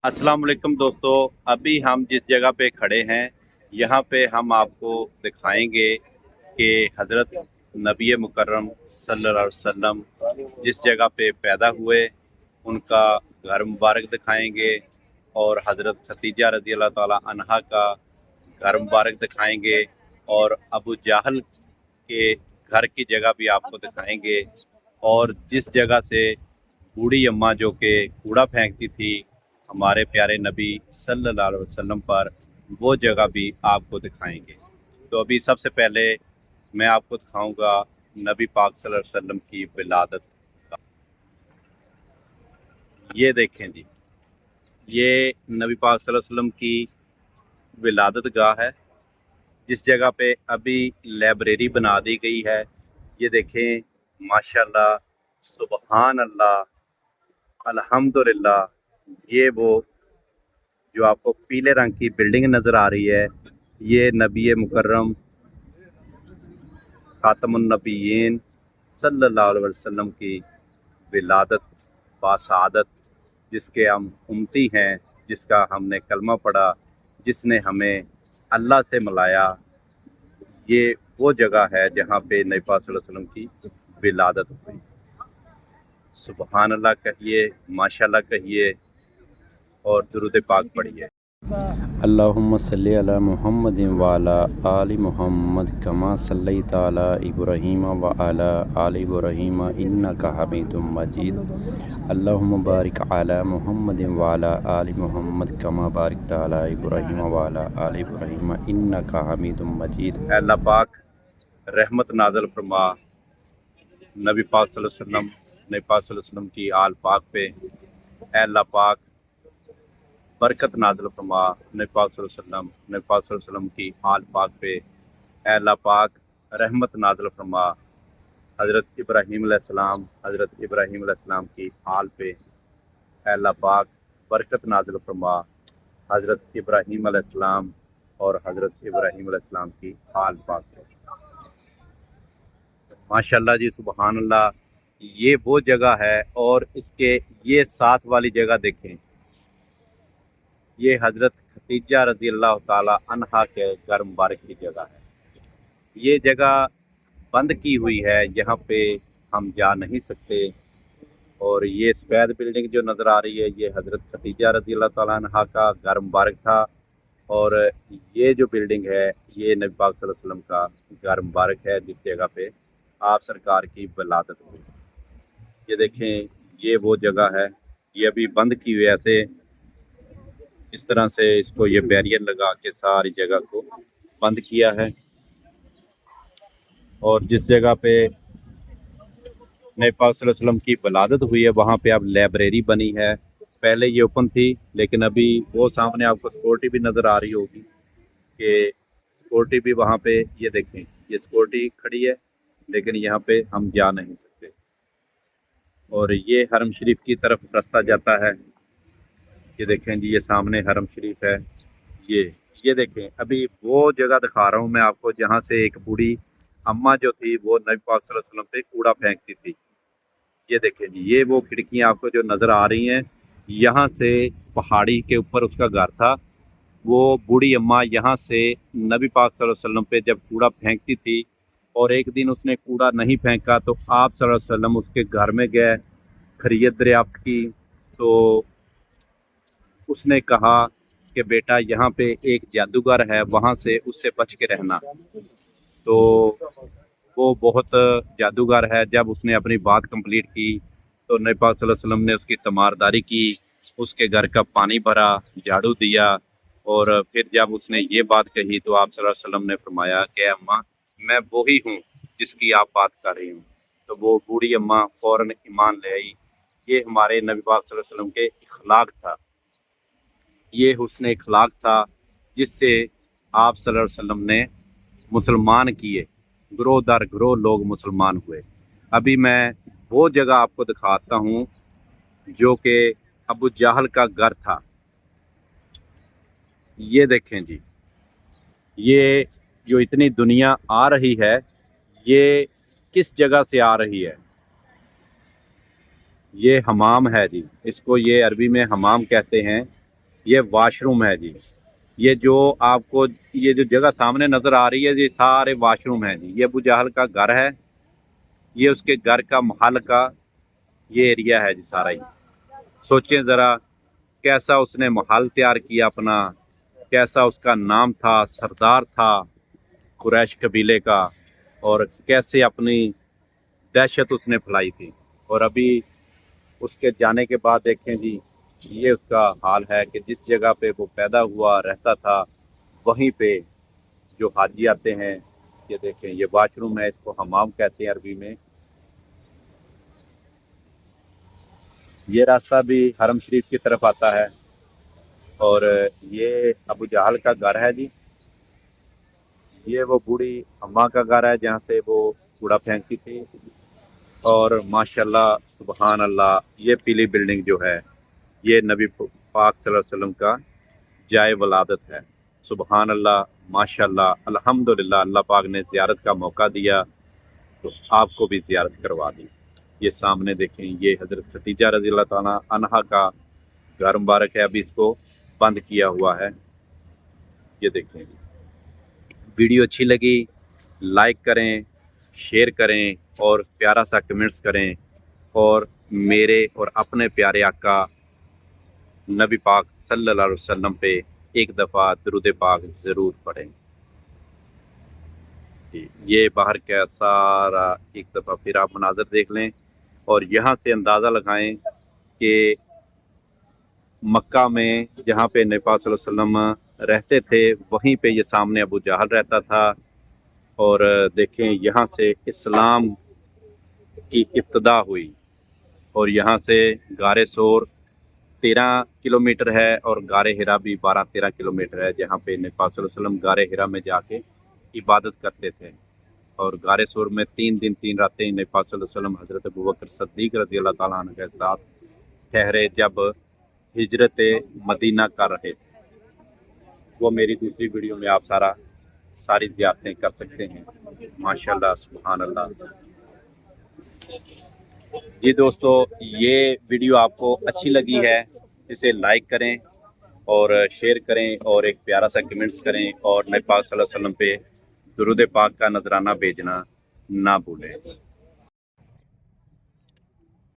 अस्सलाम वालेकुम दोस्तों। अभी हम जिस जगह पे खड़े हैं यहाँ पे हम आपको दिखाएंगे कि हज़रत नबी मुकर्रम सल्लल्लाहु अलैहि वसल्लम जिस जगह पे पैदा हुए उनका घर मुबारक दिखाएंगे और हज़रत खदीजा रज़ी अल्लाह ताला अन्हा का घर मुबारक दिखाएंगे और अबू जाहल के घर की जगह भी आपको दिखाएंगे और जिस जगह से बूढ़ी अम्मा जो कि कूड़ा फेंकती थी हमारे प्यारे नबी सल्लल्लाहु अलैहि वसल्लम पर, वो जगह भी आपको दिखाएंगे। तो अभी सबसे पहले मैं आपको दिखाऊंगा नबी पाक सल्लल्लाहु अलैहि वसल्लम की विलादत। ये देखें जी, ये नबी पाक सल्लल्लाहु अलैहि वसल्लम की विलादत गाह है जिस जगह पे अभी लाइब्रेरी बना दी गई है। ये देखें, माशाल्लाह, सुबहान अल्लाह, अल्हम्दुलिल्लाह। ये वो जो आपको पीले रंग की बिल्डिंग नज़र आ रही है, ये नबी मुकर्रम खातमुन नबीयीन सल्लल्लाहु अलैहि वसल्लम की विलादत बासादत, जिसके हम उम्मती हैं, जिसका हमने कलमा पढ़ा, जिसने हमें अल्लाह से मिलाया। ये वो जगह है जहाँ पे नबी पाक सल्लल्लाहु अलैहि वसल्लम की विलादत हुई। सुबहान अल्लाह कहिए, माशाल्लाह कहिए और दुरूद पाक पढ़िए। अल्लाहुम्मा सल्ली अला मुहम्मद व अला आलि मुहम्मद कमा सल्लैता अला इब्राहीम व अला आलि इब्राहीम इन्नका हमीदुम मजीद। अल्लाहुम्मा बारिक अला मुहम्मद व अला आलि मुहम्मद कमा बारिकता अला इब्राहीम व अला आलि इब्राहीम इन्नका हमीदुम मजीद। अल्लाह पाक रहमत नाज़िल फरमा नबी पाक सल्लल्लाहु अलैहि वसल्लम, नबी पाक सल्लल्लाहु अलैहि वसल्लम की आल पाक पे। अल्लाह पाक बरकत नाज़िल फरमा नबी पाक सल्लल्लाहु अलैहि वसल्लम, नबी पाक सल्लल्लाहु अलैहि वसल्लम की आल पाक पे। अल्लाह पाक रहमत नाज़िल फरमा हज़रत इब्राहीम अलैहिस्सलाम, हज़रत इब्राहीम अलैहिस्सलाम की आल पे। अल्लाह पाक बरकत नाज़िल फरमा हज़रत इब्राहीम अलैहिस्सलाम और हज़रत इब्राहीम अलैहिस्सलाम की आल पाक पे। माशाल्लाह जी, सुबहान अल्लाह। ये वो जगह है और इसके ये साथ वाली जगह देखें, ये हज़रत खदीजा रज़ी अल्लाह ताला अन्हा के घर मुबारक की जगह है। ये जगह बंद की हुई है, यहाँ पे हम जा नहीं सकते। और ये सफ़ेद बिल्डिंग जो नज़र आ रही है, ये हज़रत खदीजा रज़ी अल्लाह ताला अन्हा का घर मुबारक था। और ये जो बिल्डिंग है, ये नबी पाक सल्लल्लाहु अलैहि वसल्लम का घर मुबारक है, जिस जगह पे आप सरकार की विलादत हुई। ये देखें, ये वो जगह है, ये अभी बंद की हुई है। ऐसे इस तरह से इसको ये बैरियर लगा के सारी जगह को बंद किया है। और जिस जगह पे नबी पाक सल्लल्लाहु अलैहि वसल्लम की विलादत हुई है, वहाँ पे अब लाइब्रेरी बनी है। पहले ये ओपन थी, लेकिन अभी वो सामने आपको सिक्योरिटी भी नज़र आ रही होगी कि सिक्योरिटी भी वहाँ पे, ये देखें, ये सिक्योरिटी खड़ी है, लेकिन यहाँ पे हम जा नहीं सकते। और ये हरम शरीफ की तरफ रास्ता जाता है। ये देखें जी, ये सामने हरम शरीफ है। ये देखें, अभी वो जगह दिखा रहा हूँ मैं आपको जहाँ से एक बूढ़ी अम्मा जो थी वो नबी पाक सल्लल्लाहु अलैहि वसल्लम पे कूड़ा फेंकती थी। ये देखें जी, ये वो खिड़कियाँ आपको जो नज़र आ रही हैं, यहाँ से पहाड़ी के ऊपर उसका घर था। वो बूढ़ी अम्मा यहाँ से नबी पाक सल्लल्लाहु अलैहि वसल्लम पे जब कूड़ा फेंकती थी और एक दिन उसने कूड़ा नहीं फेंका तो आप सल्लल्लाहु अलैहि वसल्लम उसके घर में गए, खैरियत दरियाफ्त की। तो उसने कहा कि बेटा, यहाँ पे एक जादूगर है, वहाँ से उससे बच के रहना। तो वो बहुत जादूगर है। जब उसने अपनी बात कंप्लीट की तो नबी पाक सल्लल्लाहु अलैहि वसल्लम ने उसकी तीमारदारी की, उसके घर का पानी भरा, झाड़ू दिया। और फिर जब उसने ये बात कही तो आप सल्लल्लाहु अलैहि वसल्लम ने फरमाया कि अम्मा, मैं वही हूँ जिसकी आप बात कर रही हूँ। तो वो बूढ़ी अम्मा फ़ौरन ईमान ले आई। ये हमारे नबी पाक सल्लल्लाहु अलैहि वसल्लम के इखलाक था, ये हुस्न इखलाक था, जिससे आप सल्लल्लाहु अलैहि वसल्लम ने मुसलमान किए, ग्रोह दर ग्रोह लोग मुसलमान हुए। अभी मैं वो जगह आपको दिखाता हूँ जो कि अबू जाहल का घर था। ये देखें जी, ये जो इतनी दुनिया आ रही है, ये किस जगह से आ रही है? ये हमाम है जी, इसको ये अरबी में हमाम कहते हैं। ये वॉशरूम है जी। ये जो आपको ये जो जगह सामने नज़र आ रही है ये सारे वॉशरूम हैं जी। ये अबू जहल का घर है, ये उसके घर का महल का ये एरिया है जी सारा ही। सोचें ज़रा कैसा उसने महल तैयार किया अपना, कैसा उसका नाम था, सरदार था कुरैश कबीले का, और कैसे अपनी दहशत उसने फैलाई थी। और अभी उसके जाने के बाद देखें जी, ये उसका हाल है कि जिस जगह पे वो पैदा हुआ रहता था वहीं पे जो हाजी आते हैं, ये देखें ये वाशरूम है, इसको हमाम कहते हैं अरबी में। ये रास्ता भी हरम शरीफ की तरफ आता है। और ये अबू जहल का घर है जी। ये वो बूढ़ी अम्मा का घर है जहाँ से वो कूड़ा फेंकती थी। और माशाल्लाह सुबहान अल्लाह, ये पीली बिल्डिंग जो है ये नबी पाक सल्लल्लाहु अलैहि वसल्लम का जाए वलादत है। सुबहान अल्लाह, माशाल्लाह, अल्हम्दुलिल्लाह, अल्लाह पाक ने ज़ियारत का मौका दिया तो आपको भी ज़ियारत करवा दी। ये सामने देखें ये हज़रत खदीजा रज़ी अल्लाह ताला अन्हा का घर मुबारक है, अभी इसको बंद किया हुआ है। ये देखें, वीडियो अच्छी लगी लाइक करें, शेयर करें और प्यारा सा कमेंट्स करें, और मेरे और अपने प्यारे आका नबी पाक सल्लल्लाहु अलैहि वसल्लम पे एक दफ़ा दुरूद पाक ज़रूर पढ़ें। ये बाहर का सारा एक दफ़ा फिर आप मनाज़र देख लें और यहाँ से अंदाज़ा लगाएं कि मक्का में जहाँ पे नबी पाक सल्लल्लाहु अलैहि वसल्लम रहते थे वहीं पे ये सामने अबू जहल रहता था। और देखें यहाँ से इस्लाम की इब्तिदा हुई, और यहाँ से गारे सोर 13 किलोमीटर है और गारे हिरा भी 12-13 किलोमीटर है, जहाँ पे नबी पाक सल्लल्लाहु अलैहि वसल्लम गारे हिरा में जाके इबादत करते थे। और गारे सोर में 3 दिन 3 रातें नबी पाक सल्लल्लाहु अलैहि वसल्लम हज़रत अबू बकर सिद्दीक़ रज़ी अल्लाह ताला अन्हु के साथ ठहरे जब हिजरत मदीना कर रहे थे। वो मेरी दूसरी वीडियो में आप सारी ज़ियारतें कर सकते हैं। माशाल्लाह सुभान अल्लाह। जी दोस्तों, ये वीडियो आपको अच्छी लगी है इसे लाइक करें और शेयर करें और एक प्यारा सा कमेंट्स करें, और नबी पाक सल्लल्लाहु अलैहि वसल्लम पे दुरूद पाक का नजराना भेजना ना भूलें।